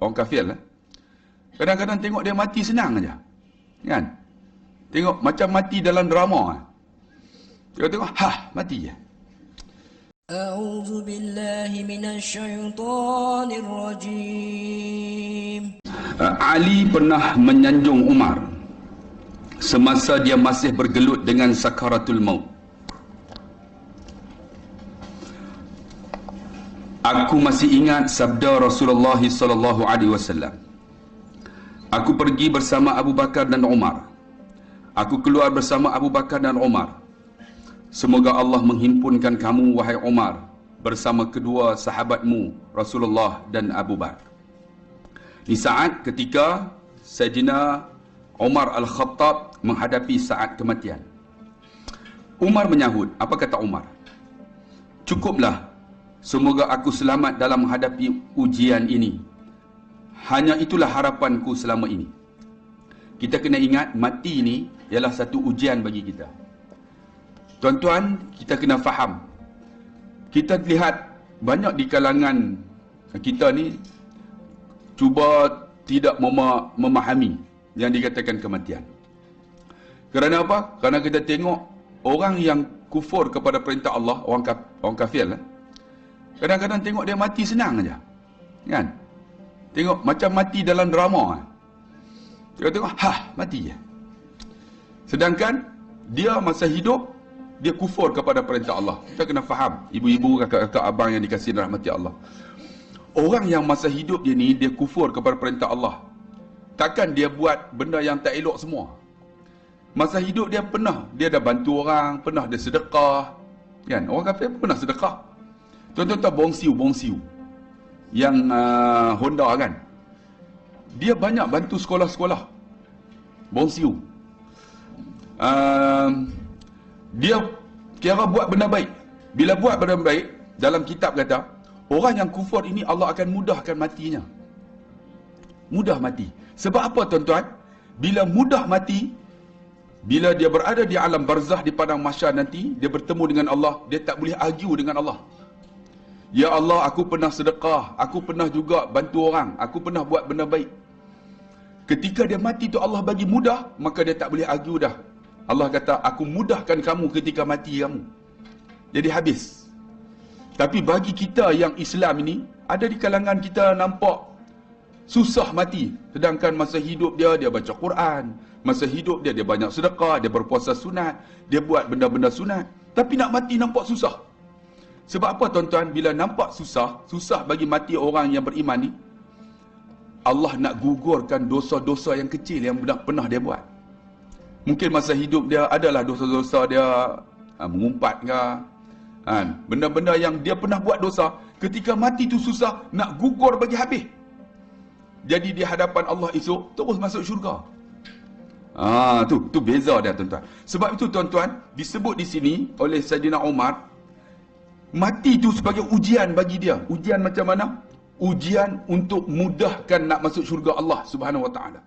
orang kafir lah. Kadang-kadang tengok dia mati senang aja. Kan? Tengok macam mati dalam drama. Tengok, mati je. A'udzu billahi minasyaitonir rajim. Ali pernah menyanjung Umar semasa dia masih bergelut dengan sakaratul maut. Aku masih ingat sabda Rasulullah sallallahu alaihi wasallam. Aku pergi bersama Abu Bakar dan Umar. Aku keluar bersama Abu Bakar dan Umar. Semoga Allah menghimpunkan kamu, wahai Umar, bersama kedua sahabatmu, Rasulullah dan Abu Bakar. Di saat ketika Sayyidina Umar Al-Khattab menghadapi saat kematian. Umar menyahut. Apa kata Umar? Cukuplah. Semoga aku selamat dalam menghadapi ujian ini. Hanya itulah harapanku selama ini. Kita kena ingat, mati ini ialah satu ujian bagi kita. Tuan-tuan, kita kena faham. Kita lihat banyak di kalangan kita ni cuba tidak memahami yang dikatakan kematian. Kerana apa? Kerana kita tengok orang yang kufur kepada perintah Allah, orang kafir lah. Kadang-kadang tengok dia mati senang aja. Kan? Tengok macam mati dalam drama. Tengok, mati je. Sedangkan dia masa hidup, dia kufur kepada perintah Allah. Kita kena faham, ibu-ibu, kakak-kakak, abang yang dikasihi rahmati Allah. Orang yang masa hidup dia ni, dia kufur kepada perintah Allah. Takkan dia buat benda yang tak elok semua. Masa hidup dia dia dah bantu orang, pernah dia sedekah. Kan? Orang kafir pernah sedekah. Tuan-tuan tahu Bongsiu yang Honda kan, dia banyak bantu sekolah-sekolah. Bongsiu dia kira buat benda baik. Bila buat benda baik, dalam kitab kata, orang yang kufur ini Allah akan mudahkan matinya. Mudah mati. Sebab apa tuan-tuan? Bila mudah mati, bila dia berada di alam barzah, di padang mahsyar nanti, dia bertemu dengan Allah, dia tak boleh argue dengan Allah. Ya Allah, aku pernah sedekah, aku pernah juga bantu orang, aku pernah buat benda baik. Ketika dia mati tu Allah bagi mudah, maka dia tak boleh argue dah. Allah kata, aku mudahkan kamu ketika mati kamu. Jadi habis. Tapi bagi kita yang Islam ini, ada di kalangan kita nampak susah mati. Sedangkan masa hidup dia baca Quran. Masa hidup dia banyak sedekah, dia berpuasa sunat, dia buat benda-benda sunat. Tapi nak mati nampak susah. Sebab apa tuan-tuan? Bila nampak susah bagi mati orang yang beriman ni, Allah nak gugurkan dosa-dosa yang kecil yang pernah dia buat. Mungkin masa hidup dia adalah dosa-dosa dia mengumpat ke, benda-benda yang dia pernah buat dosa. Ketika mati tu susah, nak gugur bagi habis. Jadi di hadapan Allah esok terus masuk syurga. Tu beza dia tuan-tuan. Sebab itu tuan-tuan, disebut di sini oleh Sayyidina Umar, mati itu sebagai ujian bagi dia. Ujian macam mana? Ujian untuk mudahkan nak masuk syurga Allah Subhanahu Wa Taala.